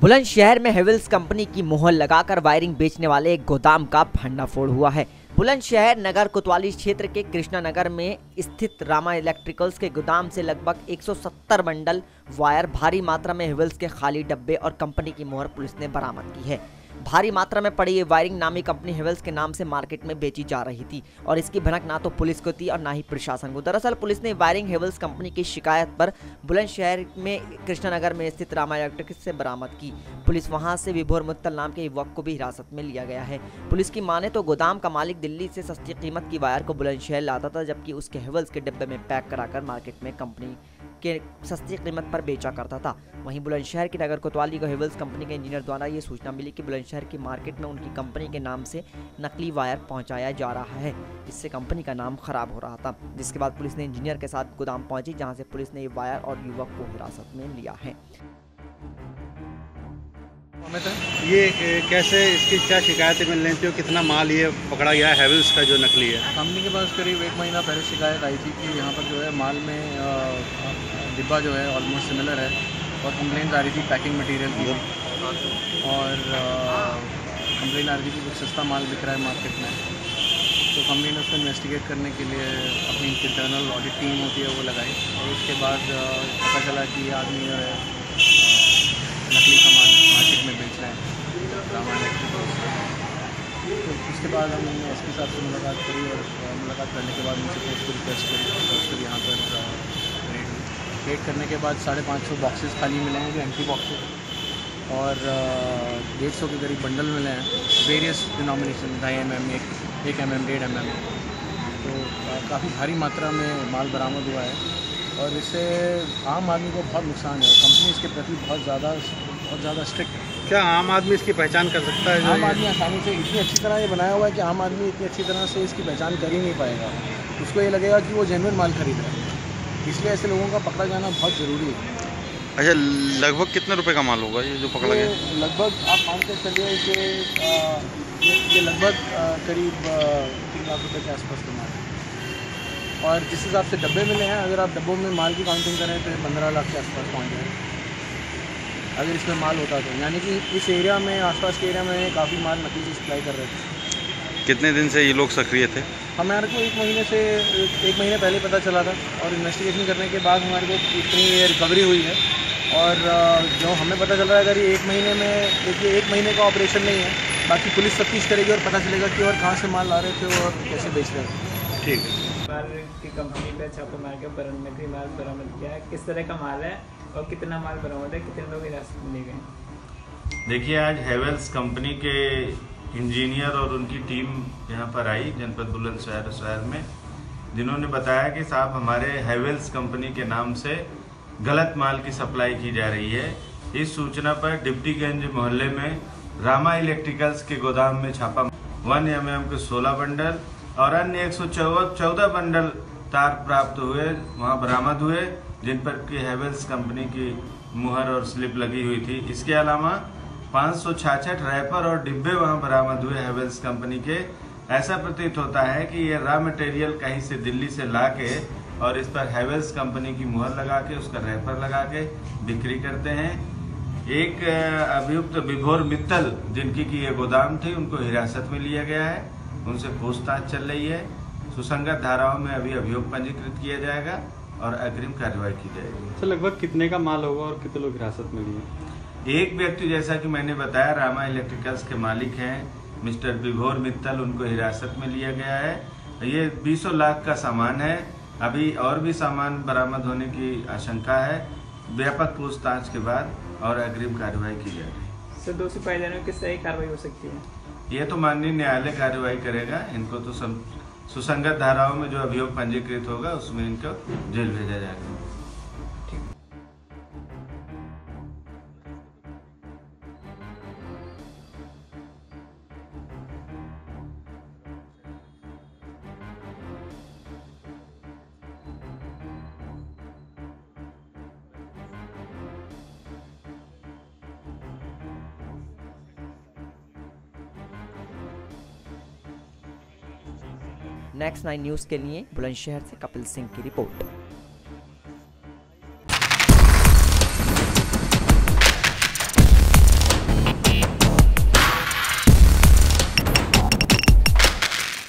बुलंदशहर में हेवेल्स कंपनी की मोहर लगाकर वायरिंग बेचने वाले एक गोदाम का भंडाफोड़ हुआ है। बुलंदशहर नगर कोतवाली क्षेत्र के कृष्णा नगर में स्थित रामा इलेक्ट्रिकल्स के गोदाम से लगभग 170 बंडल वायर भारी मात्रा में हेवेल्स के खाली डब्बे और कंपनी की मोहर पुलिस ने बरामद की है। भारी मात्रा में पड़ी ये वायरिंग नामी कंपनी हेवेल्स के नाम से मार्केट में बेची जा रही थी और इसकी भनक ना तो पुलिस को थी और ना ही प्रशासन को। दरअसल पुलिस ने वायरिंग हेवेल्स कंपनी की शिकायत पर बुलंदशहर में कृष्णानगर में स्थित रामा इलेक्ट्रिकल्स से बरामद की। पुलिस वहां से विभोर मुत्तल नाम के युवक को भी हिरासत में लिया गया है। पुलिस की माने तो गोदाम का मालिक दिल्ली से सस्ती कीमत की वायर को बुलंदशहर लाता था, जबकि उसके हेवेल्स के डिब्बे में पैक कराकर मार्केट में कंपनी के सस्ती कीमत पर बेचा करता था। वहीं बुलंदशहर की नगर कोतवाली को हेवेल्स कंपनी के इंजीनियर द्वारा ये सूचना मिली कि बुलंदशहर की मार्केट में उनकी कंपनी के नाम से नकली वायर पहुंचाया जा रहा है। इससे कंपनी का नाम खराब हो रहा था, जिसके बाद पुलिस ने इंजीनियर के साथ गोदाम पहुंची, जहां से पुलिस ने ये वायर और युवक को हिरासत में लिया है। ये कैसे, इसकी क्या शिकायतें मिल रही थी और कितना माल ये पकड़ा गया है हेवेल्स का जो नकली है? कंपनी के पास करीब 1 महीना पहले शिकायत आई थी कि यहाँ पर जो है माल में डिब्बा जो है ऑलमोस्ट सिमिलर है और कंप्लेंट आ रही थी पैकिंग मटेरियल की और कंप्लेंट आ रही थी कि कुछ सस्ता माल बिक रहा है मार्केट में। तो कंपनी ने उसको इन्वेस्टिगेट करने के लिए अपनी इंटरनल ऑडिट टीम होती है वो लगाई और उसके बाद पता चला कि आदमी जो है नकली सामान मार्केट में बेच रहे हैं रामा इलेक्ट्रिकल्स। तो उसके बाद हमने एसपी साहब से मुलाकात करी और मुलाकात करने के बाद उनसे पोस्ट को रिक्वेस्ट करी और फिर यहाँ पर रेड करने के बाद 550 बॉक्सेस खाली मिले हैं जो एम्प्टी बॉक्सेस और 150 के करीब बंडल मिले हैं various denomination 2.5 mm, 1 mm, 1.5 mm। तो काफ़ी भारी मात्रा में माल बरामद हुआ है और इससे आम आदमी को बहुत नुकसान है। कंपनी इसके प्रति बहुत ज़्यादा स्ट्रिक्ट है। क्या आम आदमी इसकी पहचान कर सकता है? आम आदमी आसानी से इतनी अच्छी तरह ये बनाया हुआ है कि आम आदमी इतनी अच्छी तरह से इसकी पहचान कर ही नहीं पाएगा। उसको ये लगेगा कि वो जेन्युइन माल खरीद रहा है, इसलिए ऐसे लोगों का पकड़ा जाना बहुत ज़रूरी है। अच्छा, लगभग कितने रुपए का माल होगा ये जो पकड़ा गया? लगभग आप मान के चलिए कि ये लगभग करीब 3 लाख रुपये के आसपास का माल है और जिस हिसाब से डब्बे मिले हैं, अगर आप डब्बों में माल की काउंटिंग करें तो 15 लाख के आसपास पहुँच जाए अगर इसमें माल होता तो। यानी कि इस एरिया में, आसपास के एरिया में काफ़ी माल नकली सप्लाई कर रहे थे। कितने दिन से ये लोग सक्रिय थे? हमारे को 1 महीने पहले पता चला था और इन्वेस्टिगेशन करने के बाद हमारे को इतनी रिकवरी हुई है और जो हमें पता चल रहा है अगर ये 1 महीने में, देखिए 1 महीने का ऑपरेशन नहीं है, बाकी पुलिस तफ्तीश करेगी और पता चलेगा कि और कहाँ से माल ला रहे थे और कैसे बेच रहे थे। ठीक है। माल की कंपनी पे छापा मार के नकली माल बरामद किया है। किस तरह का माल है और कितना माल बरामद है, कितने लोग हिरासत में लिए गए? देखिए, आज हेवेल्स कंपनी के इंजीनियर और उनकी टीम यहाँ पर आई जनपद बुलंदशहर शहर में, जिन्होंने बताया कि साहब हमारे हेवेल्स कंपनी के नाम से गलत माल की सप्लाई की जा रही है। इस सूचना पर डिप्टीगंज मोहल्ले में रामा इलेक्ट्रिकल्स के गोदाम में छापा 1 mm के 16 बंडल और अन्य 114 बंडल तार प्राप्त हुए, वहाँ बरामद हुए, जिन पर की हेवेल्स कंपनी की मुहर और स्लिप लगी हुई थी। इसके अलावा 566 रैपर और डिब्बे वहाँ बरामद हुए हेवेल्स कंपनी के। ऐसा प्रतीत होता है कि ये रॉ मटेरियल कहीं से दिल्ली से ला के और इस पर हेवेल्स कंपनी की मुहर लगा के, उसका रैपर लगा के बिक्री करते हैं। एक अभियुक्त विभोर मित्तल, जिनकी की ये गोदाम थी, उनको हिरासत में लिया गया है, उनसे पूछताछ चल रही है। सुसंगत धाराओं में अभी अभियोग पंजीकृत किया जाएगा और अग्रिम कार्रवाई की जाएगी। तो लगभग कितने का माल होगा और कितने लोग हिरासत में लिए? एक व्यक्ति, जैसा कि मैंने बताया, रामा इलेक्ट्रिकल्स के मालिक हैं मिस्टर विभोर मित्तल, उनको हिरासत में लिया गया है। ये 20 लाख का सामान है। अभी और भी सामान बरामद होने की आशंका है। व्यापक पूछताछ के बाद और अग्रिम कार्रवाई की जाएगी। सर, दोषी पाए जाने में किस तरह की कार्रवाई हो सकती है? ये तो माननीय न्यायालय कार्रवाई करेगा। इनको तो सुसंगत धाराओं में जो अभियोग पंजीकृत होगा उसमें इनको जेल भेजा जाएगा। नेक्स्ट 9 न्यूज़ के लिए बुलंदशहर से कपिल सिंह की रिपोर्ट।